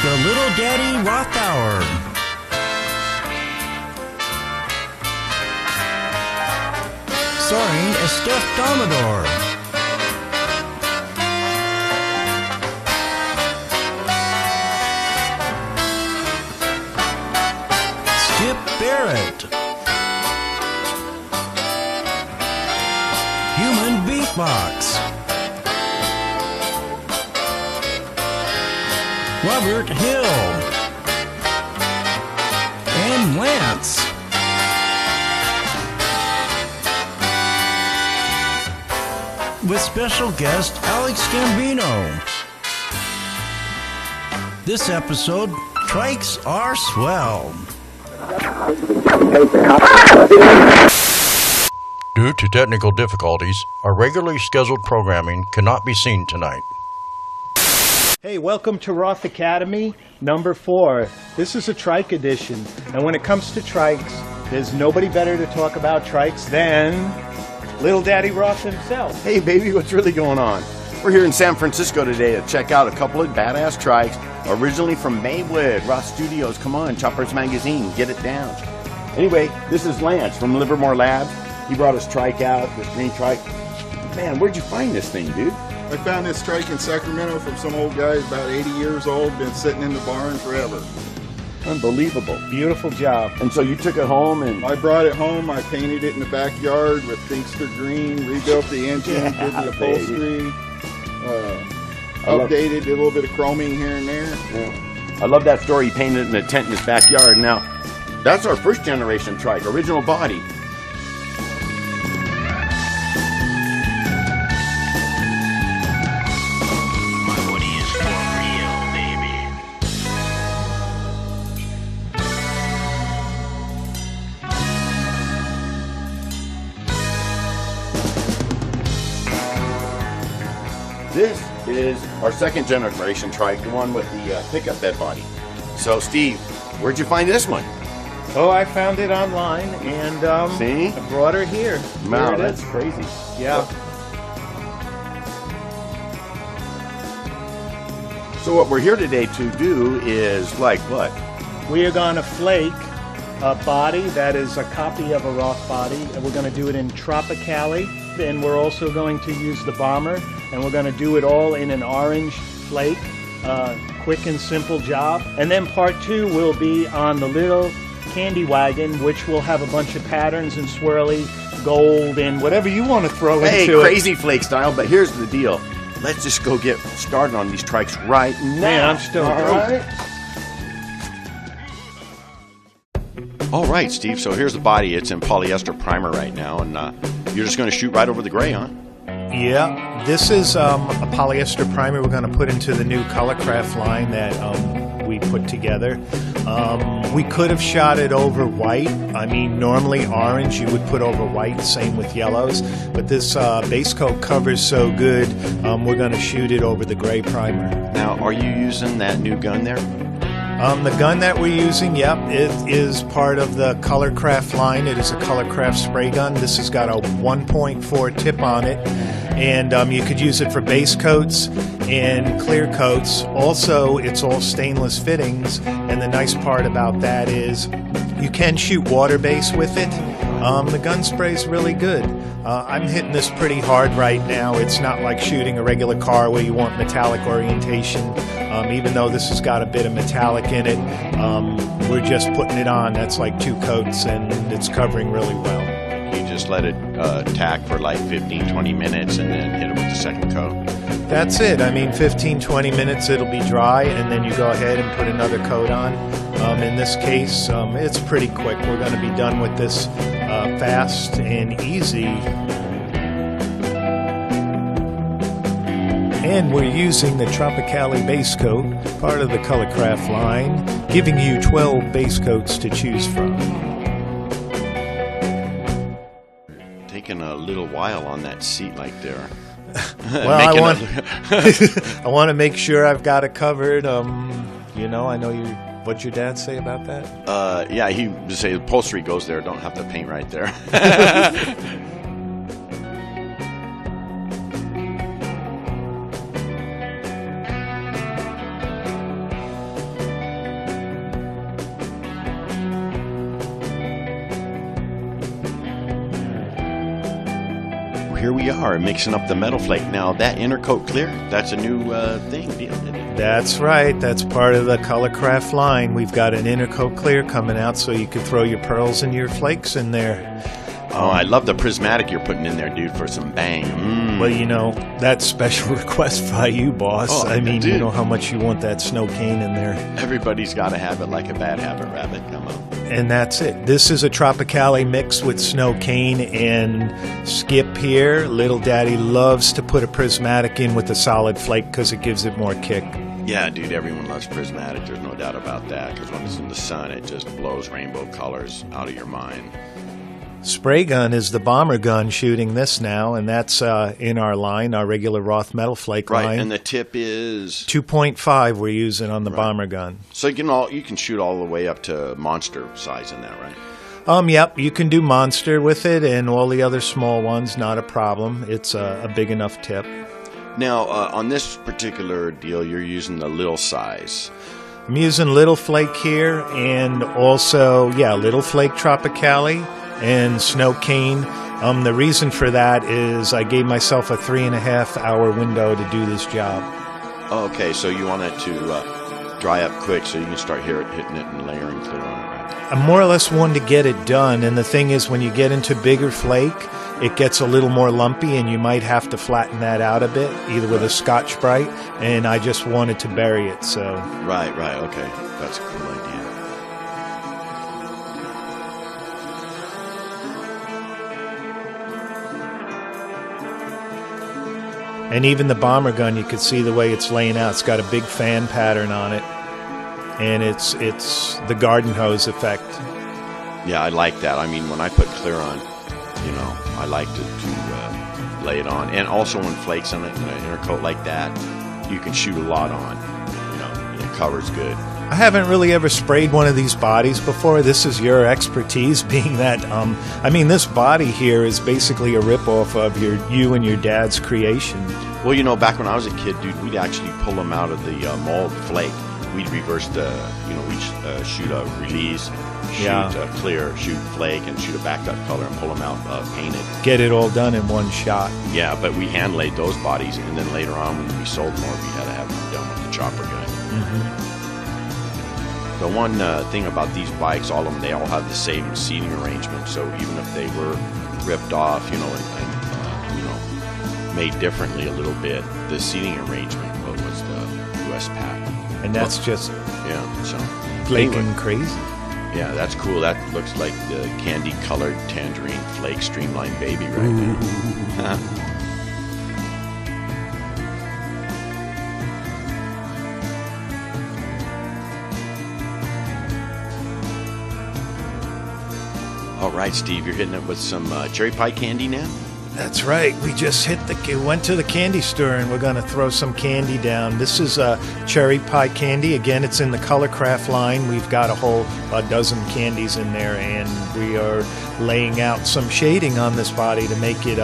the Lil Daddy Roth Hour. Starring a stuffed Domador. Skip Barrett. Human Beatbox. Robert Hill. And Lance. With special guest Alex Gambino. This episode, Trikes are swell. Due to technical difficulties, our regularly scheduled programming cannot be seen tonight. Hey, welcome to Roth Academy, number 4. This is a Trike edition, and when it comes to Trikes, there's nobody better to talk about Trikes than Lil Daddy Roth himself. Hey baby, what's really going on? We're here in San Francisco today to check out a couple of badass Trikes, originally from Maywood, Roth Studios. Come on, Choppers Magazine, get it down. Anyway, this is Lance from Livermore Labs. He brought his Trike out, this green Trike. Man, where'd you find this thing, dude? I found this Trike in Sacramento from some old guy about 80 years old, been sitting in the barn forever. Unbelievable. Beautiful job. And so you took it home and... I brought it home, I painted it in the backyard with Inkster green, rebuilt the engine, did the upholstery, updated, did a little bit of chroming here and there. Yeah. I love that story. He painted it in a tent in his backyard. Now, that's our first generation Trike, original body. This is our second generation Trike, the one with the pickup bed body. So, Steve, where'd you find this one? Oh, I found it online, and See? I brought her here. Wow, Here it that's is. crazy. Yeah. So what we're here today to do is, like what? We are going to flake a body that is a copy of a Roth body, and we're going to do it in Tropi, Cali. And we're also going to use the bomber, and we're going to do it all in an orange flake. Quick and simple job. And then part 2 will be on the little candy wagon, which will have a bunch of patterns and swirly gold and whatever you want to throw into it. Hey, crazy flake style, but here's the deal. Let's just go get started on these Trikes right now. Man, I'm still All right, Steve, so here's the body. It's in polyester primer right now, and you're just going to shoot right over the gray, huh? Yeah, this is a polyester primer we're going to put into the new Kraft line that we put together. We could have shot it over white. I mean, normally orange you would put over white, same with yellows. But this base coat covers so good, we're going to shoot it over the gray primer. Now, are you using that new gun there? The gun that we're using, yep, it is part of the Kraft line. It is a Kraft spray gun. This has got a 1.4 tip on it, and you could use it for base coats and clear coats. Also, it's all stainless fittings, and the nice part about that is you can shoot water base with it. The gun spray is really good. I'm hitting this pretty hard right now. It's not like shooting a regular car where you want metallic orientation. Even though this has got a bit of metallic in it, we're just putting it on. That's like 2 coats, and it's covering really well. You just let it tack for like 15-20 minutes and then hit it with the second coat? That's it. I mean, 15-20 minutes it'll be dry, and then you go ahead and put another coat on. In this case, it's pretty quick. We're going to be done with this fast and easy. And we're using the Tropicali base coat, part of the Kraft line, giving you 12 base coats to choose from. Taking a little while on that seat like there. Well, I want to make sure I've got it covered. You know, I know you. What'd your dad say about that? Yeah, he would say the upholstery goes there. Don't have to paint right there. here we are mixing up the metal flake. Now that inner coat clear, that's a new thing, isn't it? That's right. That's part of the Craft line. We've got an inner coat clear coming out so you can throw your pearls and your flakes in there. Oh, I love the prismatic you're putting in there, dude, for some bang. Well, you know, that's special request by you, boss. Oh, I mean, dude. you know how much you want that Snocaine in there. Everybody's got to have it like a bad habit, rabbit. Come on. And that's it. This is a Tropicali mix with Snocaine and Skip here. Little Daddy loves to put a prismatic in with a solid flake because it gives it more kick. Yeah, dude, everyone loves prismatic. There's no doubt about that, because when it's in the sun, it just blows rainbow colors out of your mind. Spray gun is the bomber gun shooting this now, and that's in our line, our regular Roth metal flake line. Right, and the tip is 2.5 we're using on the bomber gun. So you can shoot all the way up to monster size in that, right? Yep, you can do monster with it and all the other small ones, not a problem. It's a big enough tip. Now, on this particular deal, you're using the little size. I'm using Little Flake here, and also, Little Flake Tropicali and Snocaine. The reason for that is I gave myself a 3.5 hour window to do this job. Okay, so you want it to dry up quick so you can start hitting it and layering clear on it, right? I more or less wanted to get it done, and the thing is when you get into bigger flake, it gets a little more lumpy and you might have to flatten that out a bit, either with a Scotch-Brite, and I just wanted to bury it, so... Right, okay. That's a cool idea. And even the bomber gun, you can see the way it's laying out. It's got a big fan pattern on it, and it's the garden hose effect. Yeah, I like that. I mean, when I put clear on, I like to lay it on. And also when flakes on it in an inner coat like that, you can shoot a lot on. It covers good. I haven't really ever sprayed one of these bodies before. This is your expertise, being that, this body here is basically a ripoff of you and your dad's creation. Well, back when I was a kid, dude, we'd actually pull them out of the mold flake. We'd reverse we'd shoot a release, shoot clear, shoot flake, and shoot a backed up color and pull them out painted. Get it all done in one shot. Yeah, but we hand laid those bodies, and then later on when we sold more, we had to have them done with the chopper gun. Mm-hmm. The one thing about these bikes, all of them, they all have the same seating arrangement. So even if they were ripped off, and made differently a little bit, the seating arrangement was the U.S. patent. And that's just so flaking crazy. Yeah, that's cool. That looks like the candy colored tangerine flake streamlined baby right there. All right, Steve, you're hitting it with some cherry pie candy now? That's right. We just went to the candy store, and we're going to throw some candy down. This is cherry pie candy. Again, it's in the Craft line. We've got a dozen candies in there, and we are laying out some shading on this body to make it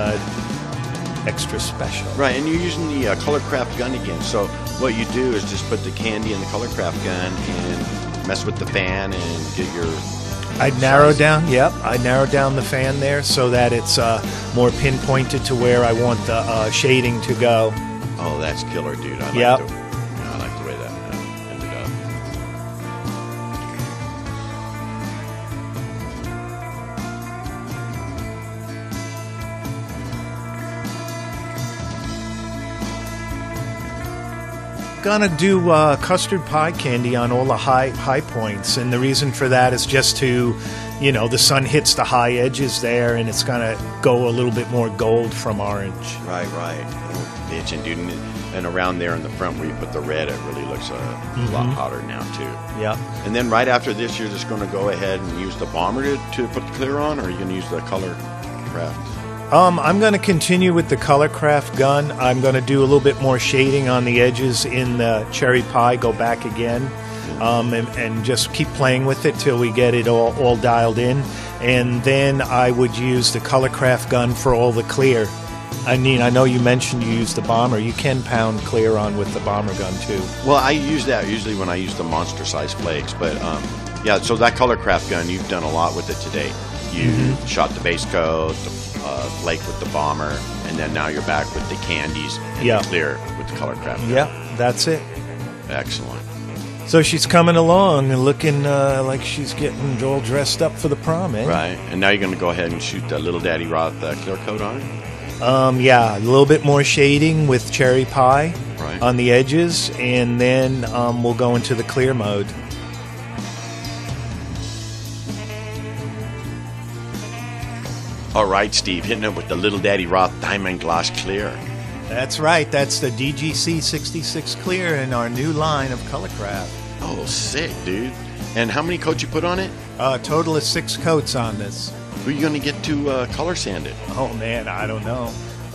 extra special. Right, and you're using the Craft gun again. So what you do is just put the candy in the Craft gun and mess with the fan and get your... I narrow down the fan there so that it's more pinpointed to where I want the shading to go. Oh, that's killer, dude. I like the way that ended up. Gonna do custard pie candy on all the high points, and the reason for that is just to, the sun hits the high edges there, and it's gonna go a little bit more gold from orange. Right. Bitchin', dude. And around there in the front where you put the red, it really looks a lot hotter now too. Yeah. And then right after this, you're just gonna go ahead and use the bomber to put the clear on, or are you gonna use the Craft? I'm going to continue with the Craft gun. I'm going to do a little bit more shading on the edges in the cherry pie, go back again, and just keep playing with it till we get it all dialed in. And then I would use the Craft gun for all the clear. I know you mentioned you use the bomber. You can pound clear on with the bomber gun too. Well, I use that usually when I use the monster size flakes, but so that Craft gun, you've done a lot with it today. You shot the Basecoat, the flake with the bomber, And then now you're back with the Kandies and Yeah. the clear with the color Kraft. Yeah, that's it. Excellent. So she's coming along and looking like she's getting all dressed up for the prom, eh? Right. And now you're going to go ahead and shoot the Lil Daddy Roth clear coat on it? Yeah, a little bit more shading with cherry pie Right. on the edges, and then we'll go into the clear mode. All right, Steve, hitting it with the Lil Daddy Roth Diamond Gloss Clear. That's right. That's the DGC 66 Clear in our new line of Color Kraft. Oh, sick, dude. And how many coats you put on it? Total of 6 coats on this. Who are you going to get to color sand it? Oh man, I don't know.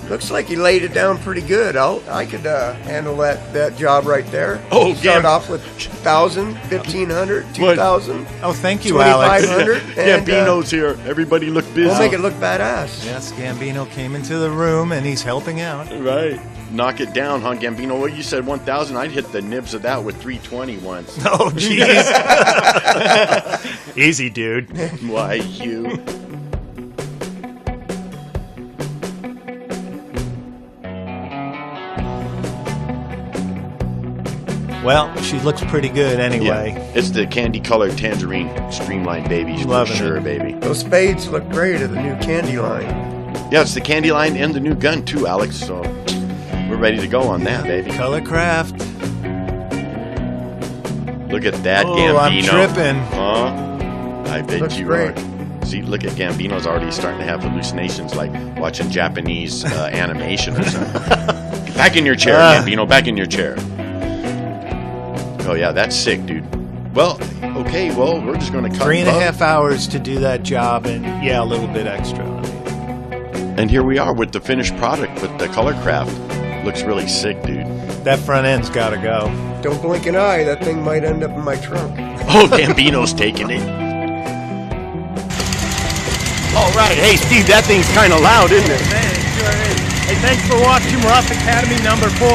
Looks like he laid it down pretty good. I could handle that job right there. Oh, Start Gam- off with 1,000, 1,500, 2,000, Oh, thank you, Alex. 2,500, and Gambino's here. Everybody look busy. we'll make it look badass. Yes, Gambino came into the room and he's helping out. Right. Knock it down, huh, Gambino? Well, you said 1,000. I'd hit the nibs of that with 320 once. Oh, jeez. Easy, dude. Why, you? Well, she looks pretty good anyway. Yeah. It's the candy colored tangerine streamlined babies for Loving sure, it. baby. Those spades look great of the new candy line. Yeah, it's the candy line and the new gun, too, Alex. So we're ready to go on that, baby. Color Kraft. Look at that, Oh, Gambino. I'm tripping. Huh? I bet Looks you great. are. See, look at Gambino's already starting to have hallucinations like watching Japanese animation or something. Back in your chair, Gambino. Back in your chair. Oh, yeah, that's sick, dude. Well, okay, well, we're just going to cut 3.5 hours to do that job, and yeah, a little bit extra. And here we are with the finished product with the color Kraft. Looks really sick, dude. That front end's got to go. Don't blink an eye. That thing might end up in my trunk. Oh, Gambino's taking it. All right, hey, Steve, that thing's kind of loud, isn't it? Man, it sure is. Hey, thanks for watching Roth Academy number 4.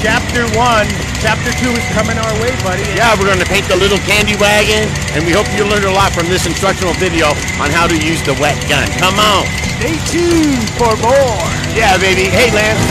Chapter 1. Chapter 2 is coming our way, buddy. Yeah, we're going to paint the little candy wagon, and we hope you learned a lot from this instructional video on how to use the wet gun. Come on. Stay tuned for more. Yeah, baby. Hey, Lance.